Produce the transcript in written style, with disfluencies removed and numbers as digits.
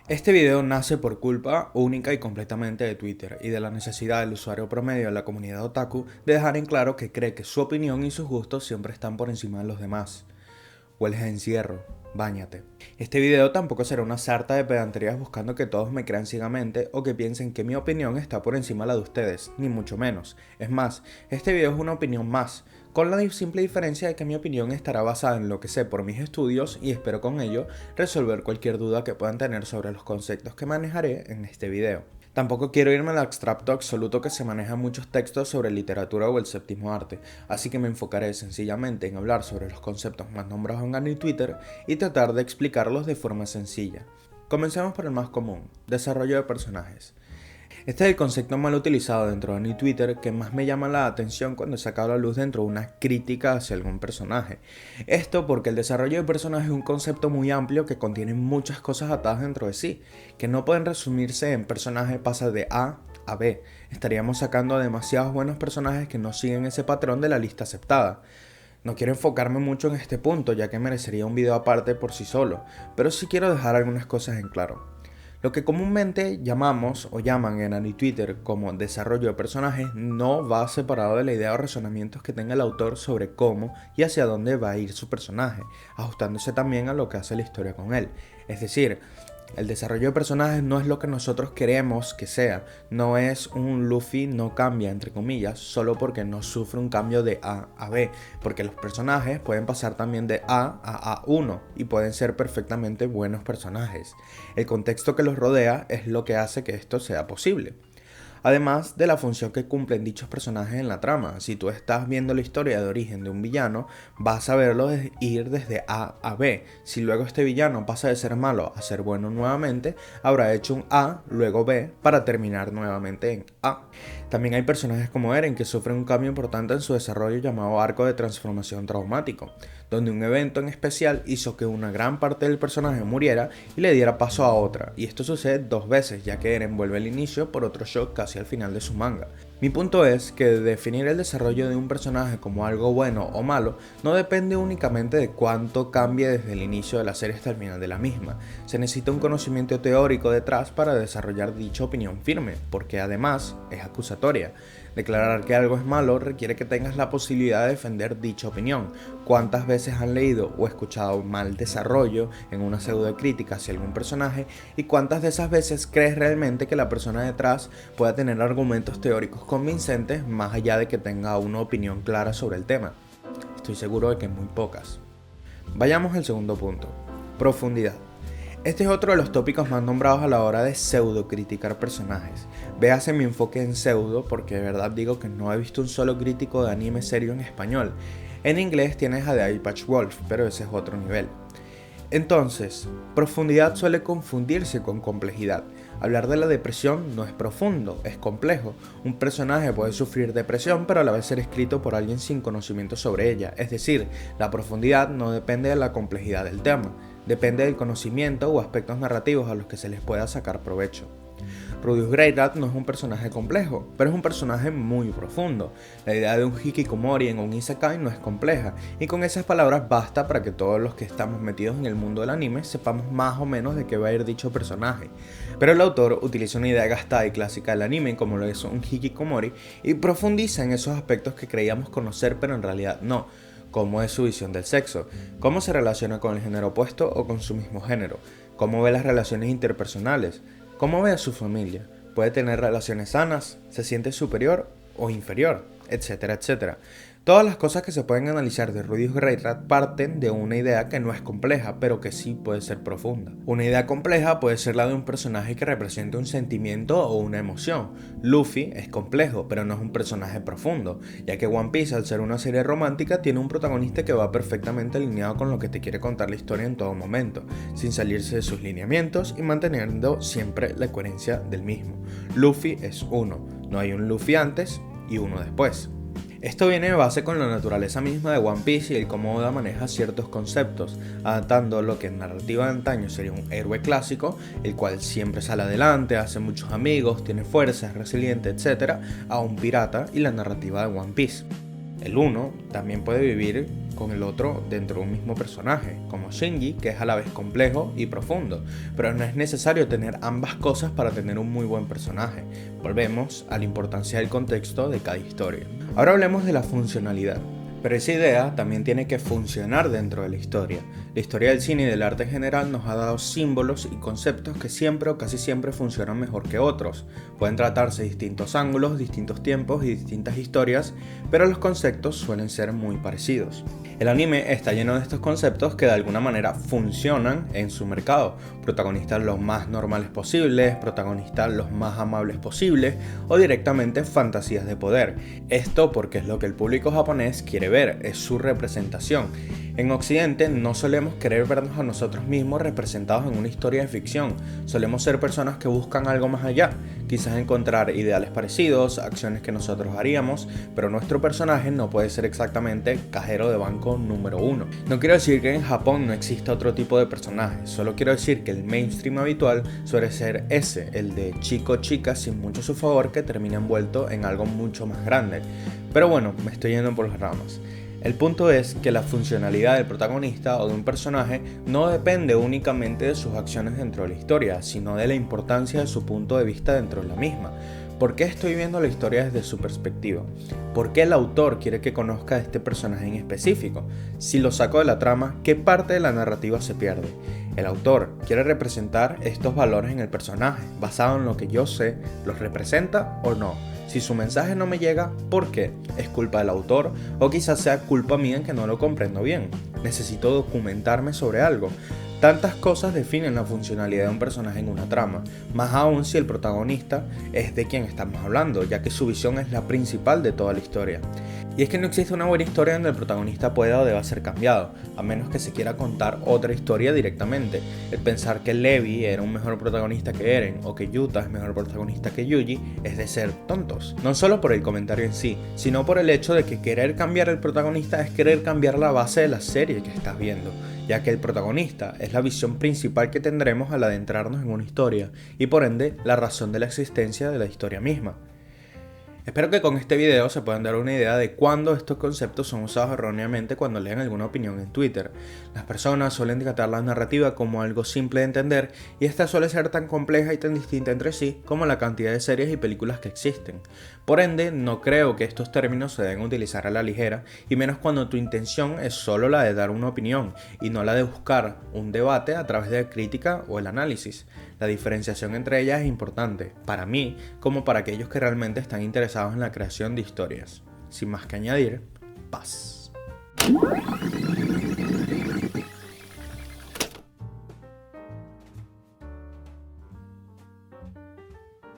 Este video nace por culpa única y completamente de Twitter y de la necesidad del usuario promedio de la comunidad otaku de dejar en claro que cree que su opinión y sus gustos siempre están por encima de los demás. Hueles a encierro, báñate. Este video tampoco será una sarta de pedanterías buscando que todos me crean ciegamente o que piensen que mi opinión está por encima de la de ustedes, ni mucho menos. Es más, este video es una opinión más, con la simple diferencia de que mi opinión estará basada en lo que sé por mis estudios y espero con ello resolver cualquier duda que puedan tener sobre los conceptos que manejaré en este video. Tampoco quiero irme al abstracto absoluto que se maneja en muchos textos sobre literatura o el séptimo arte, así que me enfocaré sencillamente en hablar sobre los conceptos más nombrados en Gano y Twitter y tratar de explicarlos de forma sencilla. Comencemos por el más común, desarrollo de personajes. Este es el concepto mal utilizado dentro de Gano y Twitter que más me llama la atención cuando he sacado a la luz dentro de una crítica hacia algún personaje. Esto porque el desarrollo de personajes es un concepto muy amplio que contiene muchas cosas atadas dentro de sí, que no pueden resumirse en personaje pasa de A a B. Estaríamos sacando a demasiados buenos personajes que no siguen ese patrón de la lista aceptada. No quiero enfocarme mucho en este punto ya que merecería un video aparte por sí solo, pero sí quiero dejar algunas cosas en claro. Lo que comúnmente llamamos o llaman en Gano y Twitter como desarrollo de personajes no va separado de la idea o razonamientos que tenga el autor sobre cómo y hacia dónde va a ir su personaje, ajustándose también a lo que hace la historia con él. Es decir, el desarrollo de personajes no es lo que nosotros queremos que sea, no es un Luffy no cambia entre comillas solo porque no sufre un cambio de A a B, porque los personajes pueden pasar también de A A1 y pueden ser perfectamente buenos personajes. El contexto que los rodea es lo que hace que esto sea posible. Además de la función que cumplen dichos personajes en la trama. Si tú estás viendo la historia de origen de un villano, vas a verlo ir desde A a B. Si luego este villano pasa de ser malo a ser bueno nuevamente, habrá hecho un A, luego B, para terminar nuevamente en A. También hay personajes como Eren que sufren un cambio importante en su desarrollo llamado arco de transformación traumático, donde un evento en especial hizo que una gran parte del personaje muriera y le diera paso a otra, y esto sucede dos veces ya que Eren vuelve al inicio por otro shock casi al final de su manga. Mi punto es que definir el desarrollo de un personaje como algo bueno o malo no depende únicamente de cuánto cambie desde el inicio de la serie hasta el final de la misma. Se necesita un conocimiento teórico detrás para desarrollar dicha opinión firme, porque además es acusatoria. Declarar que algo es malo requiere que tengas la posibilidad de defender dicha opinión. ¿Cuántas veces han leído o escuchado mal desarrollo en una pseudo crítica hacia algún personaje? ¿Y cuántas de esas veces crees realmente que la persona detrás pueda tener argumentos teóricos convincentes más allá de que tenga una opinión clara sobre el tema? Estoy seguro de que muy pocas. Vayamos al segundo punto, profundidad. Este es otro de los tópicos más nombrados a la hora de pseudo criticar personajes. Véase mi enfoque en pseudo porque de verdad digo que no he visto un solo crítico de anime serio en español. En inglés tienes a The Eye Patch Wolf, pero ese es otro nivel. Entonces, profundidad suele confundirse con complejidad. Hablar de la depresión no es profundo, es complejo. Un personaje puede sufrir depresión, pero a la vez ser escrito por alguien sin conocimiento sobre ella. Es decir, la profundidad no depende de la complejidad del tema, depende del conocimiento o aspectos narrativos a los que se les pueda sacar provecho. Rudeus Greyrat no es un personaje complejo, pero es un personaje muy profundo. La idea de un hikikomori en un isekai no es compleja, y con esas palabras basta para que todos los que estamos metidos en el mundo del anime sepamos más o menos de qué va a ir dicho personaje. Pero el autor utiliza una idea gastada y clásica del anime, como lo es un hikikomori, y profundiza en esos aspectos que creíamos conocer pero en realidad no. Cómo es su visión del sexo, cómo se relaciona con el género opuesto o con su mismo género, cómo ve las relaciones interpersonales, cómo ve a su familia, puede tener relaciones sanas, se siente superior o inferior, etcétera, etcétera. Todas las cosas que se pueden analizar de Rudeus Greyrat parten de una idea que no es compleja, pero que sí puede ser profunda. Una idea compleja puede ser la de un personaje que representa un sentimiento o una emoción. Luffy es complejo, pero no es un personaje profundo, ya que One Piece, al ser una serie romántica, tiene un protagonista que va perfectamente alineado con lo que te quiere contar la historia en todo momento, sin salirse de sus lineamientos y manteniendo siempre la coherencia del mismo. Luffy es uno, no hay un Luffy antes y uno después. Esto viene de base con la naturaleza misma de One Piece y el cómo Oda maneja ciertos conceptos, adaptando lo que en narrativa de antaño sería un héroe clásico, el cual siempre sale adelante, hace muchos amigos, tiene fuerza, es resiliente, etc., a un pirata y la narrativa de One Piece. El uno también puede vivir con el otro dentro de un mismo personaje, como Shinji, que es a la vez complejo y profundo, pero no es necesario tener ambas cosas para tener un muy buen personaje. Volvemos a la importancia del contexto de cada historia. Ahora hablemos de la funcionalidad. Pero esa idea también tiene que funcionar dentro de la historia. La historia del cine y del arte en general nos ha dado símbolos y conceptos que siempre o casi siempre funcionan mejor que otros. Pueden tratarse distintos ángulos, distintos tiempos y distintas historias, pero los conceptos suelen ser muy parecidos. El anime está lleno de estos conceptos que de alguna manera funcionan en su mercado. Protagonistas los más normales posibles, protagonistas los más amables posibles o directamente fantasías de poder. Esto porque es lo que el público japonés quiere ver, es su representación. En Occidente no solemos querer vernos a nosotros mismos representados en una historia de ficción, solemos ser personas que buscan algo más allá, quizás encontrar ideales parecidos, acciones que nosotros haríamos, pero nuestro personaje no puede ser exactamente cajero de banco número 1. No quiero decir que en Japón no exista otro tipo de personaje, solo quiero decir que el mainstream habitual suele ser ese, el de chico-chica sin mucho a su favor que termina envuelto en algo mucho más grande. Pero bueno, me estoy yendo por las ramas. El punto es que la funcionalidad del protagonista o de un personaje no depende únicamente de sus acciones dentro de la historia, sino de la importancia de su punto de vista dentro de la misma. ¿Por qué estoy viendo la historia desde su perspectiva? ¿Por qué el autor quiere que conozca a este personaje en específico? Si lo saco de la trama, ¿qué parte de la narrativa se pierde? El autor quiere representar estos valores en el personaje, basado en lo que yo sé, ¿los representa o no? Si su mensaje no me llega, ¿por qué? ¿Es culpa del autor? ¿O quizás sea culpa mía en que no lo comprendo bien? ¿Necesito documentarme sobre algo? Tantas cosas definen la funcionalidad de un personaje en una trama, más aún si el protagonista es de quien estamos hablando, ya que su visión es la principal de toda la historia. Y es que no existe una buena historia donde el protagonista pueda o deba ser cambiado, a menos que se quiera contar otra historia directamente. El pensar que Levi era un mejor protagonista que Eren, o que Yuta es mejor protagonista que Yuji, es de ser tontos. No solo por el comentario en sí, sino por el hecho de que querer cambiar el protagonista es querer cambiar la base de la serie que estás viendo, ya que el protagonista es la visión principal que tendremos al adentrarnos en una historia, y por ende la razón de la existencia de la historia misma. Espero que con este video se puedan dar una idea de cuándo estos conceptos son usados erróneamente cuando leen alguna opinión en Twitter. Las personas suelen tratar la narrativa como algo simple de entender y esta suele ser tan compleja y tan distinta entre sí como la cantidad de series y películas que existen. Por ende, no creo que estos términos se deben utilizar a la ligera y menos cuando tu intención es solo la de dar una opinión y no la de buscar un debate a través de la crítica o el análisis. La diferenciación entre ellas es importante, para mí como para aquellos que realmente están interesados en la creación de historias. Sin más que añadir, paz.